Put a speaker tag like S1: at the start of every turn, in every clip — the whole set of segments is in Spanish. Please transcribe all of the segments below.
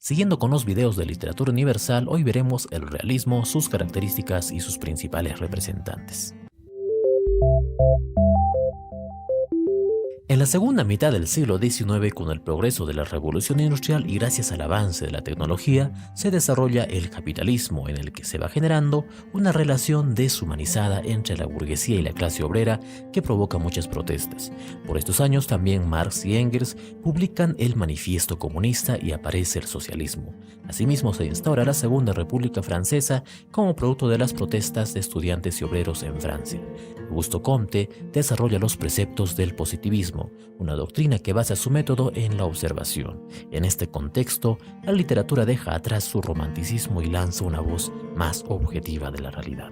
S1: Siguiendo con los videos de literatura universal, hoy veremos el realismo, sus características y sus principales representantes. En la segunda mitad del siglo XIX, con el progreso de la revolución industrial y gracias al avance de la tecnología, se desarrolla el capitalismo, en el que se va generando una relación deshumanizada entre la burguesía y la clase obrera que provoca muchas protestas. Por estos años también Marx y Engels publican el Manifiesto Comunista y aparece el socialismo. Asimismo se instaura la Segunda República Francesa como producto de las protestas de estudiantes y obreros en Francia. Auguste Comte desarrolla los preceptos del positivismo, una doctrina que basa su método en la observación. En este contexto, la literatura deja atrás su romanticismo y lanza una voz más objetiva de la realidad.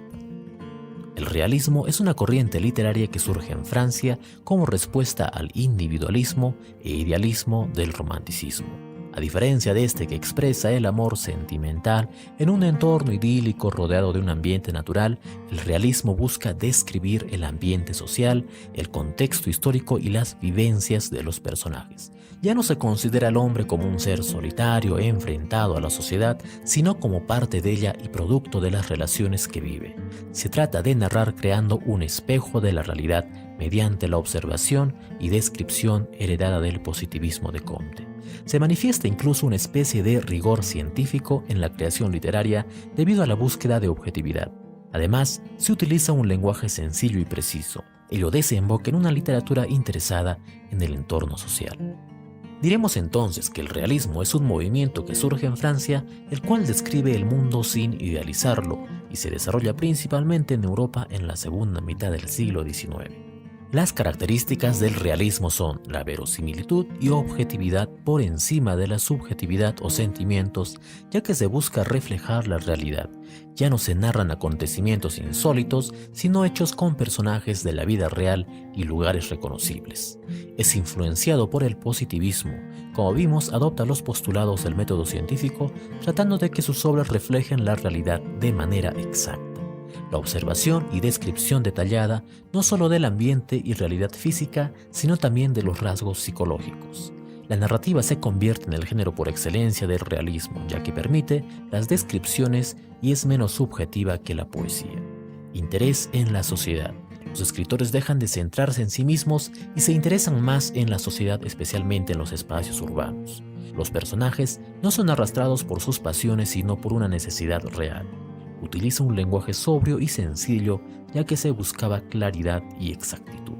S1: El realismo es una corriente literaria que surge en Francia como respuesta al individualismo e idealismo del romanticismo. A diferencia de este que expresa el amor sentimental en un entorno idílico rodeado de un ambiente natural, el realismo busca describir el ambiente social, el contexto histórico y las vivencias de los personajes. Ya no se considera al hombre como un ser solitario enfrentado a la sociedad, sino como parte de ella y producto de las relaciones que vive. Se trata de narrar creando un espejo de la realidad mediante la observación y descripción heredada del positivismo de Comte. Se manifiesta incluso una especie de rigor científico en la creación literaria debido a la búsqueda de objetividad. Además, se utiliza un lenguaje sencillo y preciso. Ello desemboca en una literatura interesada en el entorno social. Diremos entonces que el realismo es un movimiento que surge en Francia, el cual describe el mundo sin idealizarlo y se desarrolla principalmente en Europa en la segunda mitad del siglo XIX. Las características del realismo son la verosimilitud y objetividad por encima de la subjetividad o sentimientos, ya que se busca reflejar la realidad. Ya no se narran acontecimientos insólitos, sino hechos con personajes de la vida real y lugares reconocibles. Es influenciado por el positivismo. Como vimos, adopta los postulados del método científico, tratando de que sus obras reflejen la realidad de manera exacta. La observación y descripción detallada no solo del ambiente y realidad física, sino también de los rasgos psicológicos. La narrativa se convierte en el género por excelencia del realismo, ya que permite las descripciones y es menos subjetiva que la poesía. Interés en la sociedad. Los escritores dejan de centrarse en sí mismos y se interesan más en la sociedad, especialmente en los espacios urbanos. Los personajes no son arrastrados por sus pasiones, sino por una necesidad real. Utiliza un lenguaje sobrio y sencillo, ya que se buscaba claridad y exactitud.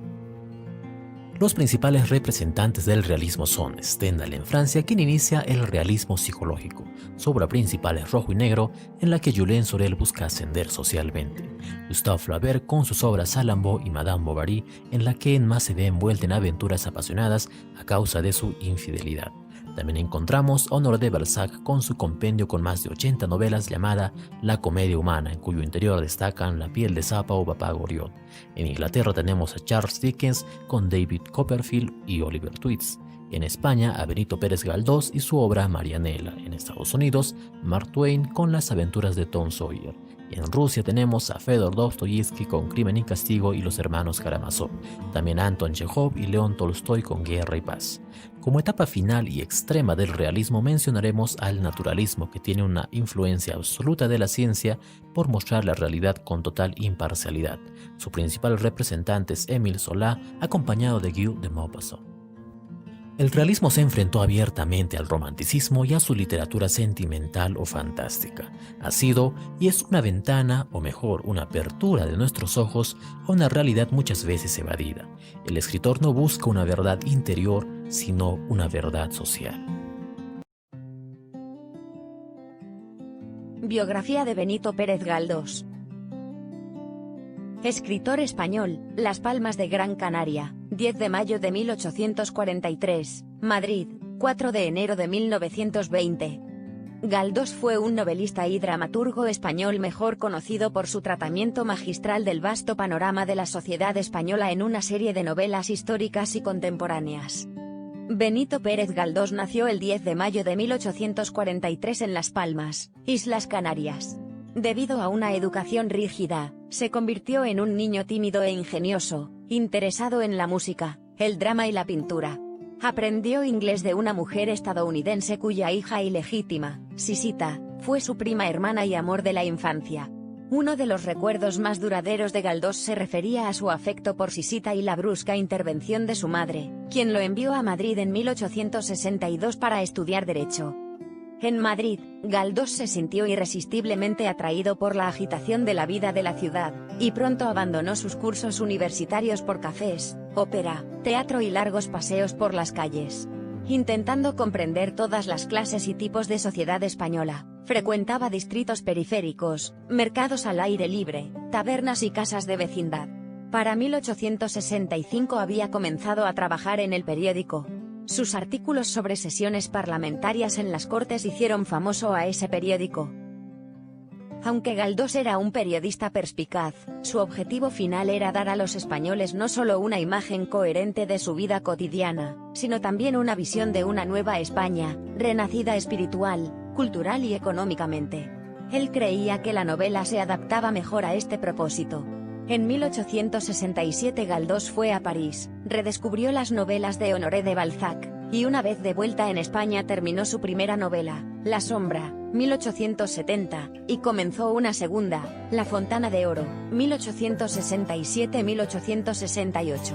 S1: Los principales representantes del realismo son Stendhal en Francia, quien inicia el realismo psicológico. Su obra principal es Rojo y Negro, en la que Julien Sorel busca ascender socialmente. Gustave Flaubert con sus obras Salammbô y Madame Bovary, en la que Emma se ve envuelta en aventuras apasionadas a causa de su infidelidad. También encontramos a Honoré de Balzac con su compendio con más de 80 novelas llamada La Comedia Humana, en cuyo interior destacan La piel de Sapa o Papá Goriot. En Inglaterra tenemos a Charles Dickens con David Copperfield y Oliver Twist. En España a Benito Pérez Galdós y su obra Marianela. En Estados Unidos, Mark Twain con Las aventuras de Tom Sawyer. Y en Rusia tenemos a Fedor Dostoyevsky con Crimen y Castigo y los hermanos Karamazov. También a Anton Chejov y León Tolstoy con Guerra y Paz. Como etapa final y extrema del realismo mencionaremos al naturalismo, que tiene una influencia absoluta de la ciencia por mostrar la realidad con total imparcialidad. Su principal representante es Émile Zola, acompañado de Guy de Maupassant. El realismo se enfrentó abiertamente al romanticismo y a su literatura sentimental o fantástica. Ha sido y es una ventana, o mejor, una apertura de nuestros ojos a una realidad muchas veces evadida. El escritor no busca una verdad interior, sino una verdad social.
S2: Biografía de Benito Pérez Galdós. Escritor español, Las Palmas de Gran Canaria, 10 de mayo de 1843, Madrid, 4 de enero de 1920. Galdós fue un novelista y dramaturgo español mejor conocido por su tratamiento magistral del vasto panorama de la sociedad española en una serie de novelas históricas y contemporáneas. Benito Pérez Galdós nació el 10 de mayo de 1843 en Las Palmas, Islas Canarias. Debido a una educación rígida, se convirtió en un niño tímido e ingenioso, interesado en la música, el drama y la pintura. Aprendió inglés de una mujer estadounidense cuya hija ilegítima, Sisita, fue su prima hermana y amor de la infancia. Uno de los recuerdos más duraderos de Galdós se refería a su afecto por Sisita y la brusca intervención de su madre, quien lo envió a Madrid en 1862 para estudiar Derecho. En Madrid, Galdós se sintió irresistiblemente atraído por la agitación de la vida de la ciudad, y pronto abandonó sus cursos universitarios por cafés, ópera, teatro y largos paseos por las calles. Intentando comprender todas las clases y tipos de sociedad española, frecuentaba distritos periféricos, mercados al aire libre, tabernas y casas de vecindad. Para 1865 había comenzado a trabajar en el periódico. Sus artículos sobre sesiones parlamentarias en las Cortes hicieron famoso a ese periódico. Aunque Galdós era un periodista perspicaz, su objetivo final era dar a los españoles no solo una imagen coherente de su vida cotidiana, sino también una visión de una nueva España, renacida espiritual, cultural y económicamente. Él creía que la novela se adaptaba mejor a este propósito. En 1867 Galdós fue a París, redescubrió las novelas de Honoré de Balzac, y una vez de vuelta en España terminó su primera novela, La Sombra, 1870, y comenzó una segunda, La Fontana de Oro, 1867-1868.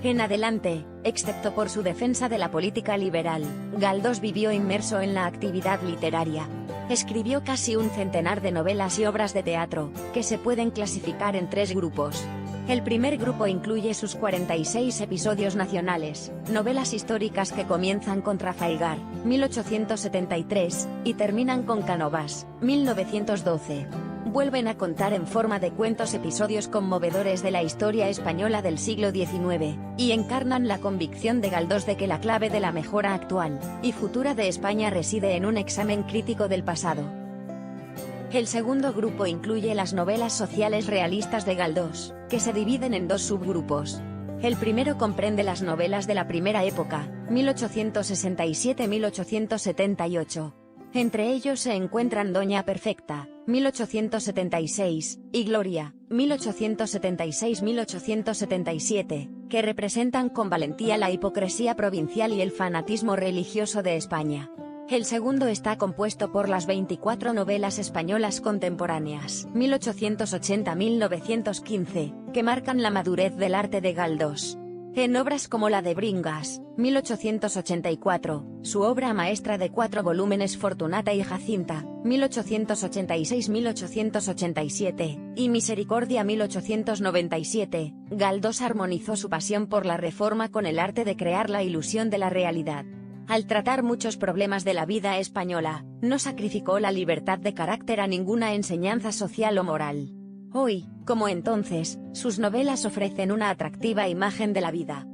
S2: En adelante, excepto por su defensa de la política liberal, Galdós vivió inmerso en la actividad literaria. Escribió casi un centenar de novelas y obras de teatro, que se pueden clasificar en tres grupos. El primer grupo incluye sus 46 episodios nacionales, novelas históricas que comienzan con Trafalgar, 1873, y terminan con Cánovas, 1912. Vuelven a contar en forma de cuentos episodios conmovedores de la historia española del siglo XIX, y encarnan la convicción de Galdós de que la clave de la mejora actual y futura de España reside en un examen crítico del pasado. El segundo grupo incluye las novelas sociales realistas de Galdós, que se dividen en dos subgrupos. El primero comprende las novelas de la primera época, 1867-1878. Entre ellos se encuentran Doña Perfecta, 1876, y Gloria, 1876-1877, que representan con valentía la hipocresía provincial y el fanatismo religioso de España. El segundo está compuesto por las 24 novelas españolas contemporáneas, 1880-1915, que marcan la madurez del arte de Galdós. En obras como la de Bringas, 1884, su obra maestra de 4 volúmenes Fortunata y Jacinta, 1886-1887, y Misericordia 1897, Galdós armonizó su pasión por la reforma con el arte de crear la ilusión de la realidad. Al tratar muchos problemas de la vida española, no sacrificó la libertad de carácter a ninguna enseñanza social o moral. Hoy, como entonces, sus novelas ofrecen una atractiva imagen de la vida.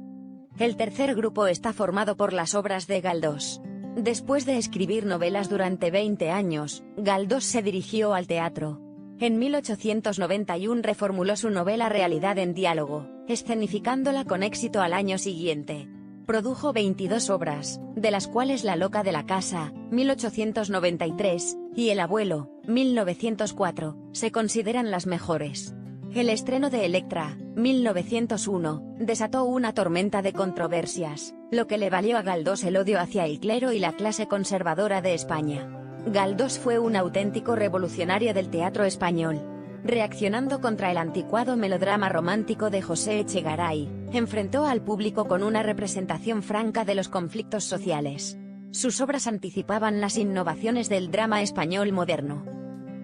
S2: El tercer grupo está formado por las obras de Galdós. Después de escribir novelas durante 20 años, Galdós se dirigió al teatro. En 1891 reformuló su novela Realidad en diálogo, escenificándola con éxito al año siguiente. Produjo 22 obras, de las cuales La loca de la casa, 1893, y El abuelo, 1904, se consideran las mejores. El estreno de Electra, 1901, desató una tormenta de controversias, lo que le valió a Galdós el odio hacia el clero y la clase conservadora de España. Galdós fue un auténtico revolucionario del teatro español. Reaccionando contra el anticuado melodrama romántico de José Echegaray, enfrentó al público con una representación franca de los conflictos sociales. Sus obras anticipaban las innovaciones del drama español moderno.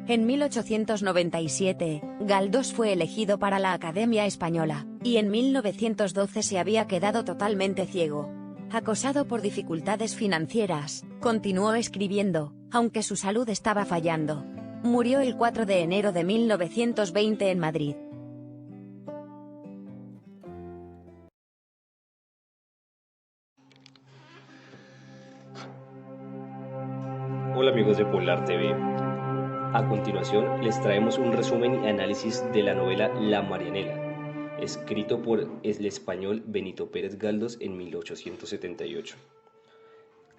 S2: En 1897, Galdós fue elegido para la Academia Española, y en 1912 se había quedado totalmente ciego. Acosado por dificultades financieras, continuó escribiendo, aunque su salud estaba fallando. Murió el 4 de enero de 1920 en Madrid.
S3: Hola amigos de Polar TV. A continuación les traemos un resumen y análisis de la novela La Marianela, escrito por el español Benito Pérez Galdós en 1878.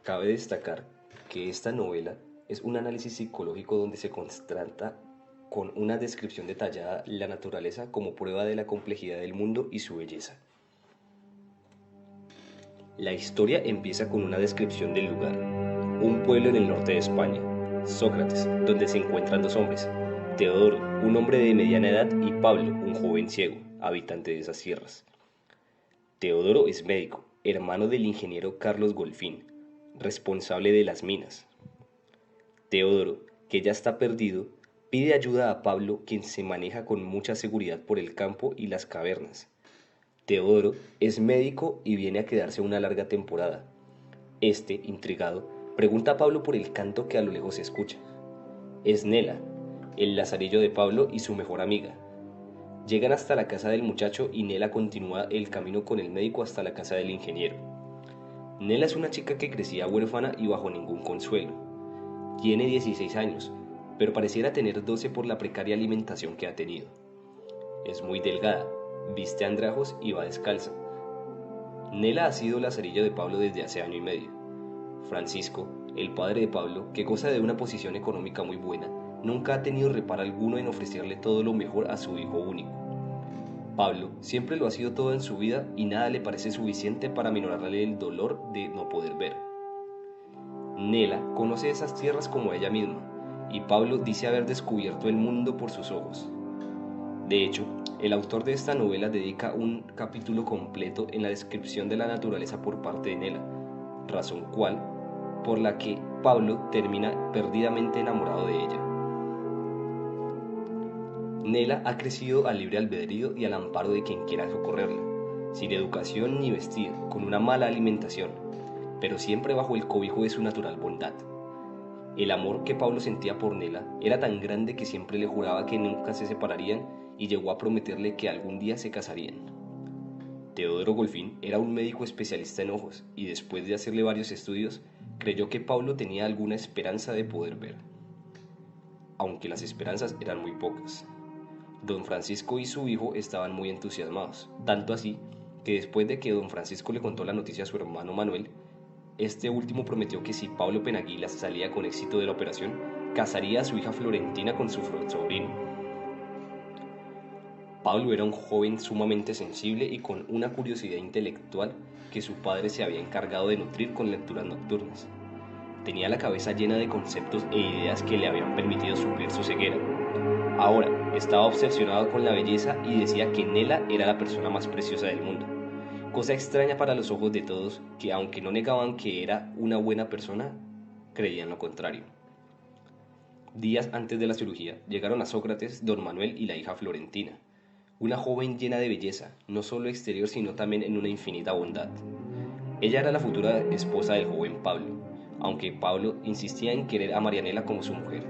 S3: Cabe destacar que esta novela es un análisis psicológico donde se constata con una descripción detallada la naturaleza como prueba de la complejidad del mundo y su belleza. La historia empieza con una descripción del lugar, un pueblo en el norte de España, Sócrates, donde se encuentran dos hombres, Teodoro, un hombre de mediana edad, y Pablo, un joven ciego, habitante de esas tierras. Teodoro es médico, hermano del ingeniero Carlos Golfín, responsable de las minas. Teodoro, que ya está perdido, pide ayuda a Pablo, quien se maneja con mucha seguridad por el campo y las cavernas. Teodoro es médico y viene a quedarse una larga temporada. Este, intrigado, pregunta a Pablo por el canto que a lo lejos se escucha. Es Nela, el lazarillo de Pablo y su mejor amiga. Llegan hasta la casa del muchacho y Nela continúa el camino con el médico hasta la casa del ingeniero. Nela es una chica que crecía huérfana y bajo ningún consuelo. Tiene 16 años, pero pareciera tener 12 por la precaria alimentación que ha tenido. Es muy delgada, viste andrajos y va descalza. Nela ha sido lazarillo de Pablo desde hace año y medio. Francisco, el padre de Pablo, que goza de una posición económica muy buena, nunca ha tenido reparo alguno en ofrecerle todo lo mejor a su hijo único. Pablo siempre lo ha sido todo en su vida y nada le parece suficiente para minorarle el dolor de no poder ver. Nela conoce esas tierras como ella misma, y Pablo dice haber descubierto el mundo por sus ojos. De hecho, el autor de esta novela dedica un capítulo completo en la descripción de la naturaleza por parte de Nela, razón por la que Pablo termina perdidamente enamorado de ella. Nela ha crecido al libre albedrío y al amparo de quien quiera socorrerla, sin educación ni vestido, con una mala alimentación, pero siempre bajo el cobijo de su natural bondad. El amor que Pablo sentía por Nela era tan grande que siempre le juraba que nunca se separarían y llegó a prometerle que algún día se casarían. Teodoro Golfín era un médico especialista en ojos y después de hacerle varios estudios, creyó que Pablo tenía alguna esperanza de poder ver. Aunque las esperanzas eran muy pocas. Don Francisco y su hijo estaban muy entusiasmados, tanto así que después de que don Francisco le contó la noticia a su hermano Manuel, este último prometió que si Pablo Penaguilas salía con éxito de la operación, casaría a su hija Florentina con su sobrino. Pablo era un joven sumamente sensible y con una curiosidad intelectual que su padre se había encargado de nutrir con lecturas nocturnas. Tenía la cabeza llena de conceptos e ideas que le habían permitido suplir su ceguera. Ahora estaba obsesionado con la belleza y decía que Nela era la persona más preciosa del mundo, cosa extraña para los ojos de todos que, aunque no negaban que era una buena persona, creían lo contrario. Días antes de la cirugía llegaron a Sócrates don Manuel y la hija Florentina, una joven llena de belleza, no solo exterior sino también en una infinita bondad. Ella era la futura esposa del joven Pablo, aunque Pablo insistía en querer a Marianela como su mujer.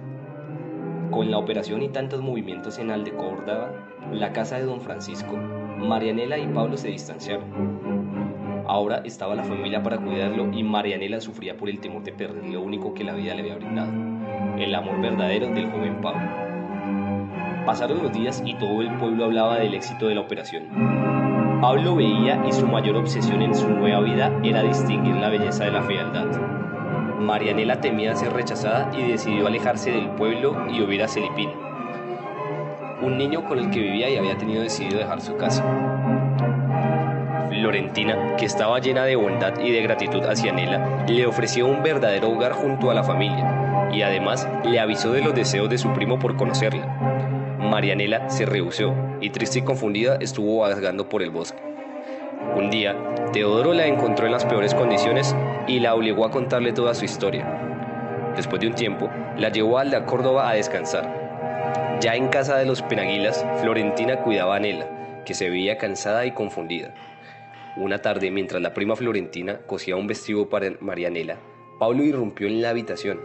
S3: Con la operación y tantos movimientos en Aldecórdoba, la casa de don Francisco, Marianela y Pablo se distanciaron. Ahora estaba la familia para cuidarlo y Marianela sufría por el temor de perder lo único que la vida le había brindado, el amor verdadero del joven Pablo. Pasaron los días y todo el pueblo hablaba del éxito de la operación. Pablo veía y su mayor obsesión en su nueva vida era distinguir la belleza de la fealdad. Marianela temía ser rechazada y decidió alejarse del pueblo y huir a Celipín, un niño con el que vivía y había tenido decidido dejar su casa. Florentina, que estaba llena de bondad y de gratitud hacia Nela, le ofreció un verdadero hogar junto a la familia y además le avisó de los deseos de su primo por conocerla. Marianela se rehusó y triste y confundida estuvo vagando por el bosque. Un día, Teodoro la encontró en las peores condiciones y la obligó a contarle toda su historia. Después de un tiempo, la llevó a Córdoba a descansar. Ya en casa de los Penaguilas, Florentina cuidaba a Nela, que se veía cansada y confundida. Una tarde, mientras la prima Florentina cosía un vestido para Marianela, Pablo irrumpió en la habitación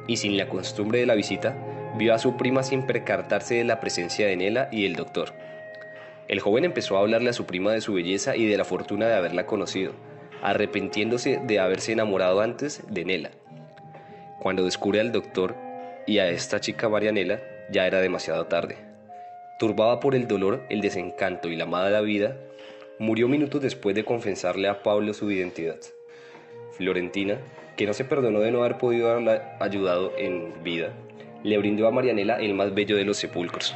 S3: y, sin la costumbre de la visita, vio a su prima sin percatarse de la presencia de Nela y el doctor. El joven empezó a hablarle a su prima de su belleza y de la fortuna de haberla conocido, arrepintiéndose de haberse enamorado antes de Nela. Cuando descubre al doctor y a esta chica Marianela, ya era demasiado tarde. Turbada por el dolor, el desencanto y la mala vida, murió minutos después de confesarle a Pablo su identidad. Florentina, que no se perdonó de no haber podido haberla ayudado en vida, le brindó a Marianela el más bello de los sepulcros.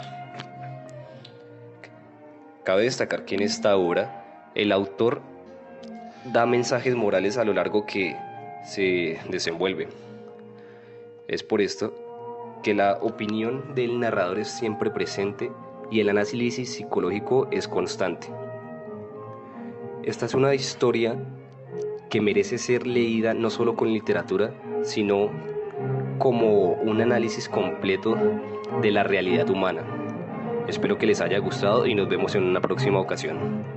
S3: Cabe destacar que en esta obra el autor da mensajes morales a lo largo que se desenvuelve. Es por esto que la opinión del narrador es siempre presente y el análisis psicológico es constante. Esta es una historia que merece ser leída no solo con literatura, sino como un análisis completo de la realidad humana. Espero que les haya gustado y nos vemos en una próxima ocasión.